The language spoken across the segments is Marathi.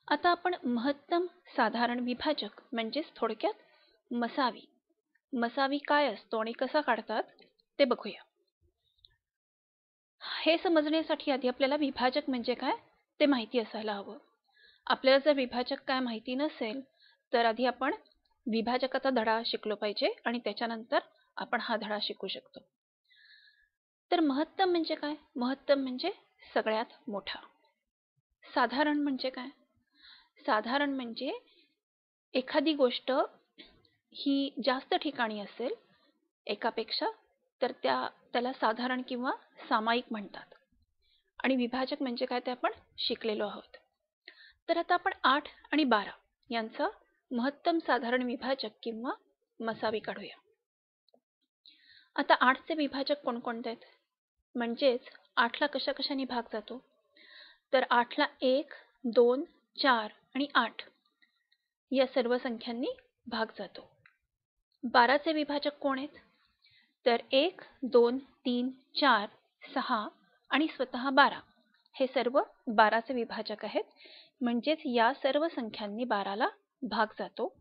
आता आपण महत्तम साधारण विभाजक म्हणजेच थोडक्यात मसावी काय असतो आणि कसा काढतात ते बघूया. हे समजण्यासाठी आधी आपल्याला विभाजक म्हणजे काय ते माहिती असायला हवं. आपल्याला जर विभाजक काय माहिती नसेल तर आधी आपण विभाजकाचा धडा शिकलो पाहिजे आणि त्याच्यानंतर आपण हा धडा शिकू शकतो. तर महत्तम म्हणजे काय? महत्तम म्हणजे सगळ्यात मोठा. साधारण म्हणजे काय? साधारण म्हणजे एखादी गोष्ट ही जास्त ठिकाणी असेल एकापेक्षा तर त्याला साधारण किंवा सामायिक म्हणतात. आणि विभाजक म्हणजे काय ते आपण शिकलेलो आहोत. तर आता आपण 8 आणि 12 यांचा महत्तम साधारण विभाजक किंवा मसावी काढूया. आता 8 चे विभाजक कोणकोणते आहेत? म्हणजेच 8 ला कशा-कशाने भाग जातो? तर 8 ला 1, 2, 4 आणि 8 या सर्व संख्यांनी भाग जातो. 12 चे विभाजक कोण आहेत? तर 1, 2, 3, 4, 6 आणि स्वतः 12 हे सर्व 12 चे विभाजक आहेत. म्हणजेच या सर्व संख्यांनी 12 ला भाग जातो.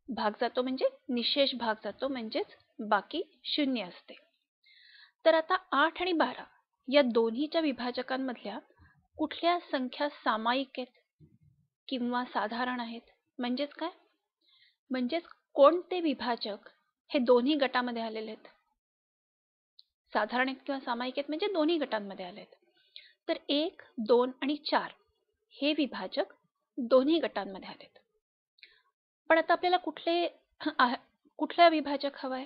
भाग जातो म्हणजे निशेष भाग जातो म्हणजेच बाकी 0 असते. तर आता 8 आणि 12 या दोन्हीच्या विभाजकांमधल्या कुठल्या संख्या सामायिक आहेत किंवा साधारण आहेत? म्हणजेच काय? म्हणजेच कोणते विभाजक हे दोन्ही गटामध्ये आलेले आहेत? साधारण आहेत किंवा सामायिक आहेत म्हणजे दोन्ही गटांमध्ये आले आहेत. तर 1, 2 आणि 4 हे विभाजक दोन्ही गटांमध्ये आलेत. पण आता आपल्याला कुठला विभाजक हवाय?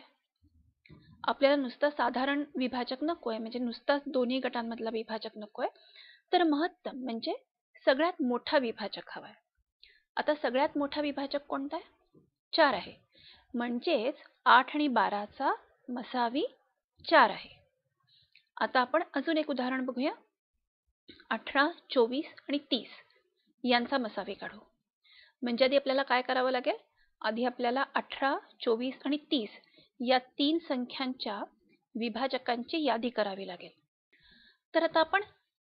आपल्याला नुसता साधारण विभाजक नकोय म्हणजे नुसताच दोन्ही गटांमधला विभाजक नकोय. तर महत्तम म्हणजे सगळ्यात मोठा विभाजक हवाय. आता सगळ्यात मोठा विभाजक कोणता आहे? 4 आहे. म्हणजेच 8 आणि 12 चा मसावी 4 आहे. आता आपण अजून एक उदाहरण बघूया. 18, 24 आणि 30 यांचा मसावी काढू. म्हणजे आधी आपल्याला काय करावं लागेल? आधी आपल्याला 18, 24 आणि 30 या 3 संख्यांच्या विभाजकांची यादी करावी लागेल. तर आता आपण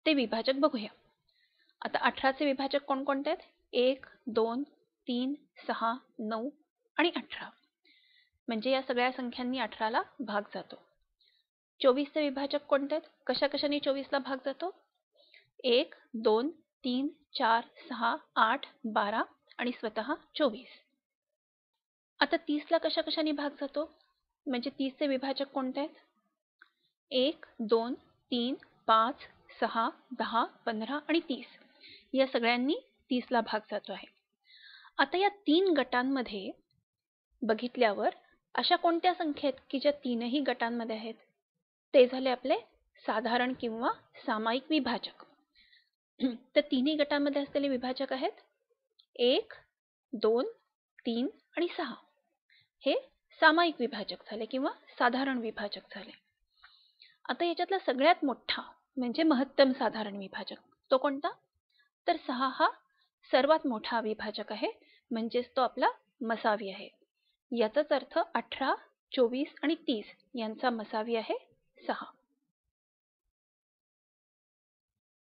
ते विभाजक बघूया. आता 18 चे विभाजक कोणकोणते आहेत? 1, 2, 3, 6, 9 आणि 18. म्हणजे या सगळ्या संख्यांनी 18 ला भाग जातो. 24 चे विभाजक कोणते आहेत? कशा-कशाने 24 ला भाग जातो? 1, 2, 3, 4, 6, 8, 12 आणि स्वतः 24. आता 30 ला कशा-कशाने भाग जातो? म्हणजे 30 चे विभाजक कोणते आहेत? 1, 2, 3, 5, 6, 10, 15 आणि 30 या सगळ्यांनी 30 ला भाग जातो आहे. आता या 3 गटांमध्ये बघितल्यावर अशा कोणत्या संख्या आहेत की ज्या तीनही गटांमध्ये आहेत? ते झाले आपले साधारण किंवा सामायिक विभाजक. तर तिन्ही गटांमध्ये असलेले विभाजक आहेत 1, 2, 3 आणि 6. हे सामायिक विभाजक झाले किंवा साधारण विभाजक झाले. आता याच्यातला सगळ्यात मोठा म्हणजे महत्तम साधारण विभाजक तो कोणता? तर 6 हा सर्वात मोठा विभाजक आहे म्हणजेच तो आपला मसावी आहे. याचाच अर्थ 18, 24 आणि 30 यांचा मसावी आहे 6.